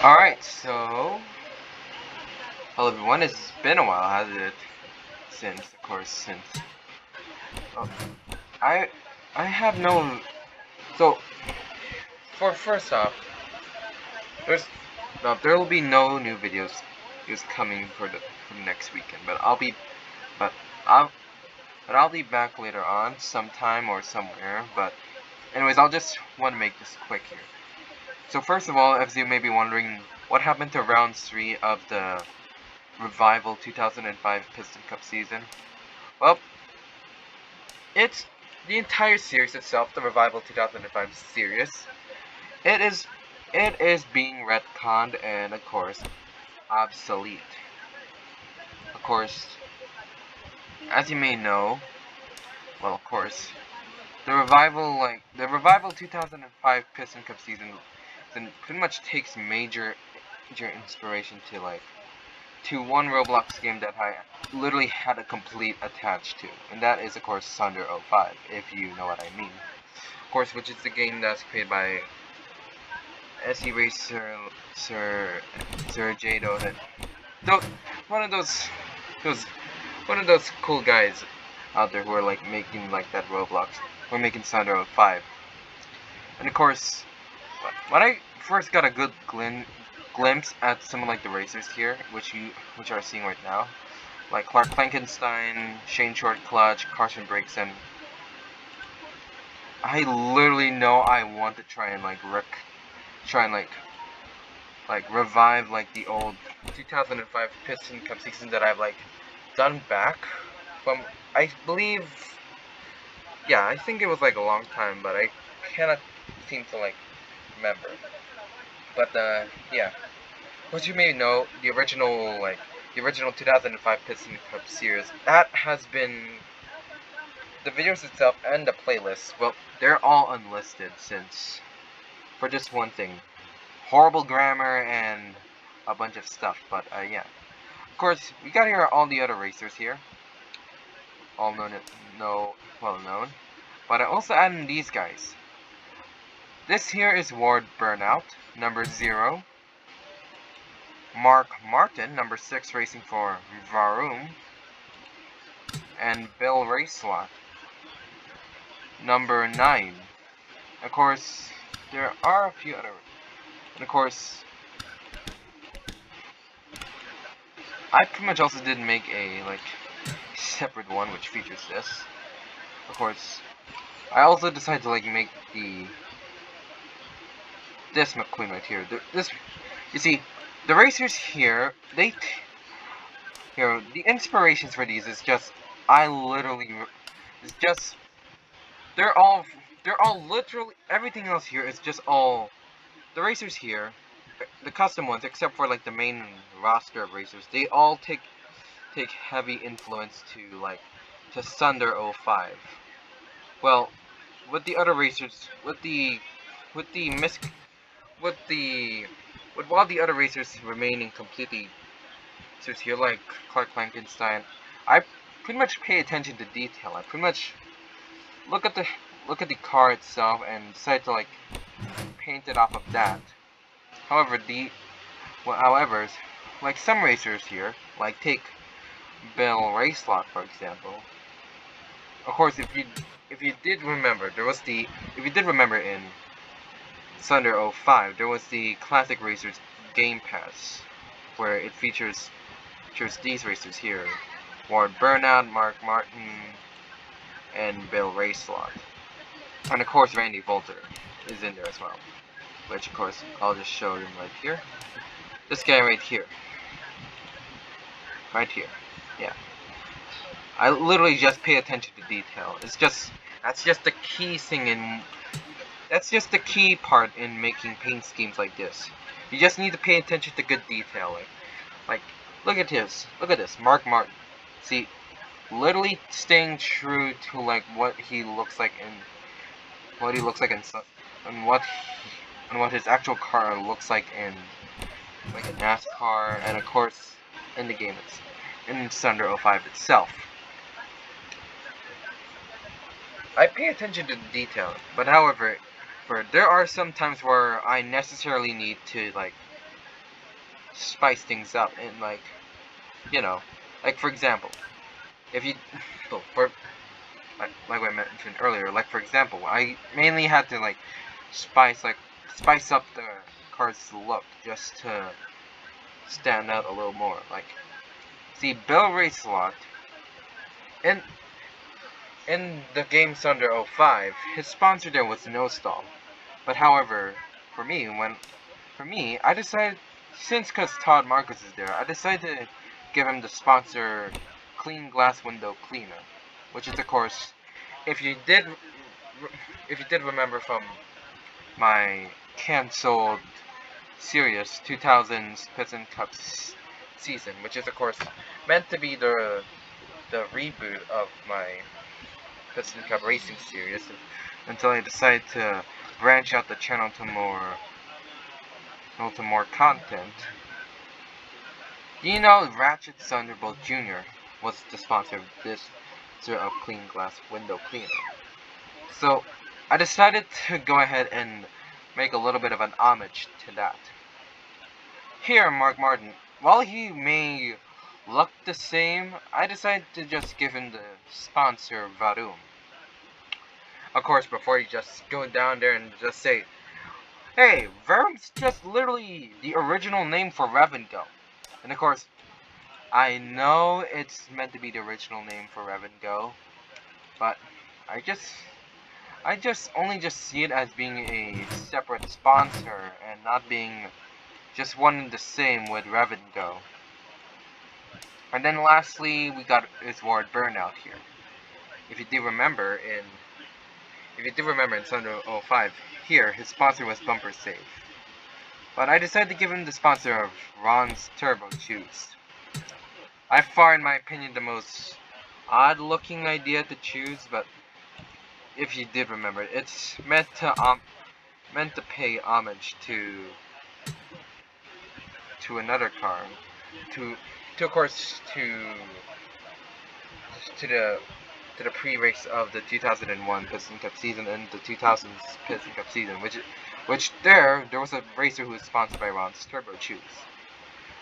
Alright, so hello everyone, it's been a while, hasn't it? Since oh, I I have no so for first off, there's there will be no new videos coming for the next weekend, but I'll I'll be back later on sometime or somewhere, but anyways, I'll just want to make this quick here. So first of all, as you may be wondering, what happened to round 3 of the Revival 2005 Piston Cup season? Well, it's the entire series itself, the Revival 2005 series. It is it is being retconned and of course obsolete. Of course, as you may know, well of course, the Revival 2005 Piston Cup season then pretty much takes major inspiration to one Roblox game that I literally had a complete attached to, and that is of course Thunder 05, if you know what I mean. Of course, which is the game that's created by SE Racer Sir Jado. That one of those one of those cool guys out there who are like making like that Roblox. We're making Thunder 05. And of course, when I first got a good glimpse at some of like the racers here, which are seeing right now, like Clark Frankenstein, Shane Short Clutch, Carson Briggs, and I literally know I want to try and try and revive like the old 2005 Piston Cup season that I've like done back from, I believe, yeah, I think it was like a long time, but I cannot seem to like remember. But yeah, what you may know, the original 2005 Piston Cup series, that has been the videos itself and the playlists. Well, they're all unlisted since for just one thing, horrible grammar and a bunch of stuff. But yeah, of course we got here all the other racers here, all known no well known. But I also added these guys. This here is Ward Burnout, number 0. Mark Martin, number 6, racing for Varum. And Bill Racelot, number 9. Of course, there are a few other. And of course, I pretty much also did make a separate one which features this. Of course, I also decided to make this McQueen right here. This, you see, the racers here, the inspirations for these is just, I literally, it's just, they're all literally, everything else here is just all, the racers here, the custom ones, except for like the main roster of racers, they all take heavy influence to Thunder 05. Well, with the other racers, with the mis with the with all the other racers remaining completely so here, like Clark Frankenstein, I pretty much pay attention to detail. I pretty much look at the car itself and decide to paint it off of that. However, however, like some racers here, like take Bill Racelot for example. Of course, if you did remember, if you did remember in Thunder 05, there was the Classic Racers Game Pass, where it features these racers here: Ward Burnout, Mark Martin, and Bill Racelot. And of course, Randy Volter is in there as well, which of course I'll just show them right here. This guy right here, yeah. I literally just pay attention to detail. That's just the key thing that's just the key part in making paint schemes like this. You just need to pay attention to good detailing. Like, look at this, Mark Martin. See, literally staying true to what he looks like in and what his actual car looks like in like a NASCAR, and of course in the game in Thunder 05 itself. I pay attention to the detail, but however, there are some times where I necessarily need to spice things up and like, you know, like for example, if you, well, for like I mentioned earlier, like for example, I mainly had to like spice up the car's look just to stand out a little more. Like, see, Bill Racelot in the game Thunder 05, his sponsor there was No Stall. But however, for me, I decided, cause Todd Marcus is there, I decided to give him the sponsor Clean Glass Window Cleaner, which is of course, if you did remember from my cancelled Sirius 2000's Piston Cup season, which is of course meant to be the reboot of my Piston Cup Racing series, until I decided to branch out the channel to more content. You know, Ratchet Thunderbolt Jr. was the sponsor of this sort of Clean Glass Window Cleaner. So I decided to go ahead and make a little bit of an homage to that. Here, Mark Martin, while he may look the same, I decided to just give him the sponsor Varum. Of course, before you just go down there and just say, hey, Varum's just literally the original name for Rev and Go. And of course, I know it's meant to be the original name for Rev and Go, but I just only see it as being a separate sponsor and not being just one and the same with Rev and Go. And then lastly, we got Isward Burnout here. If you do remember in Thunder 05, here his sponsor was Bumper Safe. But I decided to give him the sponsor of Ron's Turbo Choose. By far, in my opinion, the most odd-looking idea to choose, but if you did remember, it's meant to pay homage to another car, to of course to the pre-race of the 2001 Piston Cup season and the 2000s Piston Cup season, which there was a racer who was sponsored by Ron's Turbo Choose.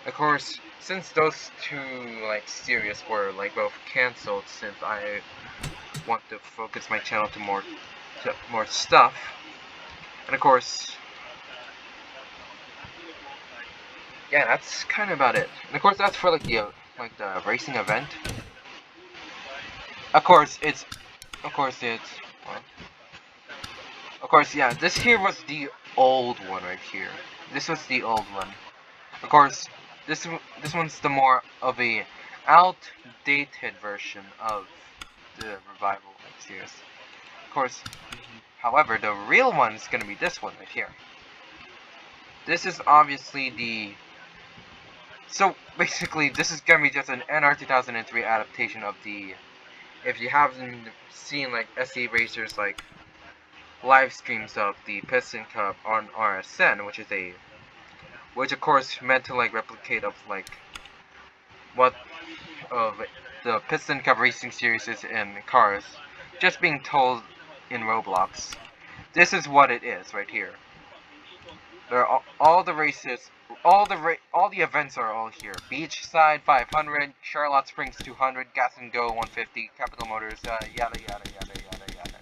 Of course, since those two like series were like both cancelled, since I want to focus my channel to more stuff, and of course, yeah, that's kind of about it. And of course, that's for like the racing event. Of course, yeah, this here was the old one right here. This was the old one. Of course, this one's the more of a outdated version of the Revival series. Of course, however, the real one is gonna be this one right here. This is obviously the... So, basically, this is gonna be just an NR 2003 adaptation of the... If you haven't seen, like, SE Racers, like, live streams of the Piston Cup on RSN, which of course meant to, like, replicate of, like, what of the Piston Cup Racing series is in cars, just being told in Roblox. This is what it is right here. There are all the races, all the events are all here. Beachside 500, Charlotte Springs 200, Gas and Go 150, Capital Motors, yada yada yada yada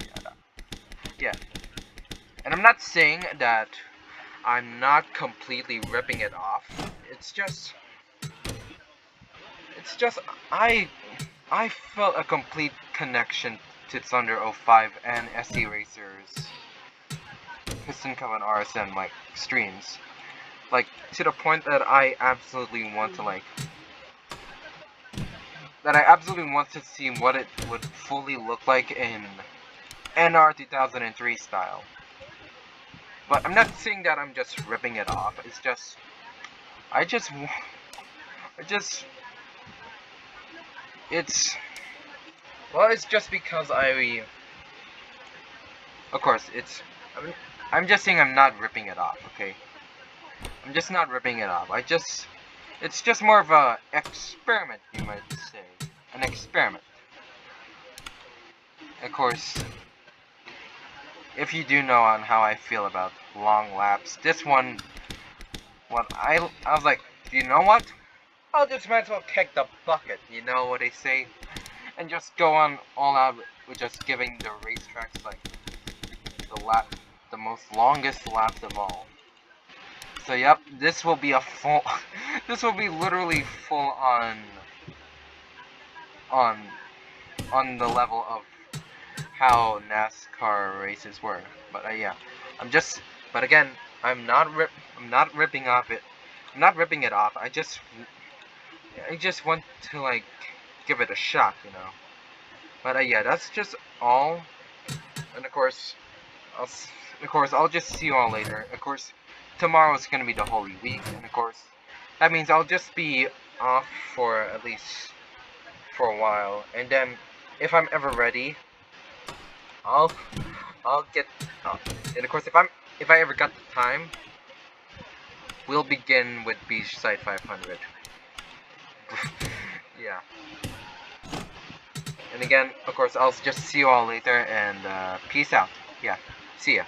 yada. Yeah. And I'm not saying that I'm not completely ripping it off. It's just I felt a complete connection to Thunder 05 and SE Racers Piston Cup and RSN like streams, like to the point that I absolutely want to see what it would fully look like in NR 2003 style. But I'm not saying that I'm just ripping it off. It's just it's just because of course I'm just saying I'm not ripping it off, okay? I'm just not ripping it off. It's just more of a experiment, you might say. An experiment. Of course, if you do know on how I feel about long laps, this one, I was like, you know what? I'll just might as well kick the bucket, you know what they say? And just go on all out with just giving the racetracks like the most longest laps of all. So yep, this will be a full, this will be literally full on, on the level of how NASCAR races were. But yeah, but again, I'm not ripping off it. I'm not ripping it off. I just want to like give it a shot, you know. But yeah, that's just all. And of course, I'll just see you all later. Of course, tomorrow is gonna be the Holy Week, and of course, that means I'll just be off for at least for a while, and then if I'm ever ready, I'll I'll get. And of course, if I ever got the time, we'll begin with Beachside 500. Yeah. And again, of course, I'll just see you all later, and peace out. Yeah. See ya.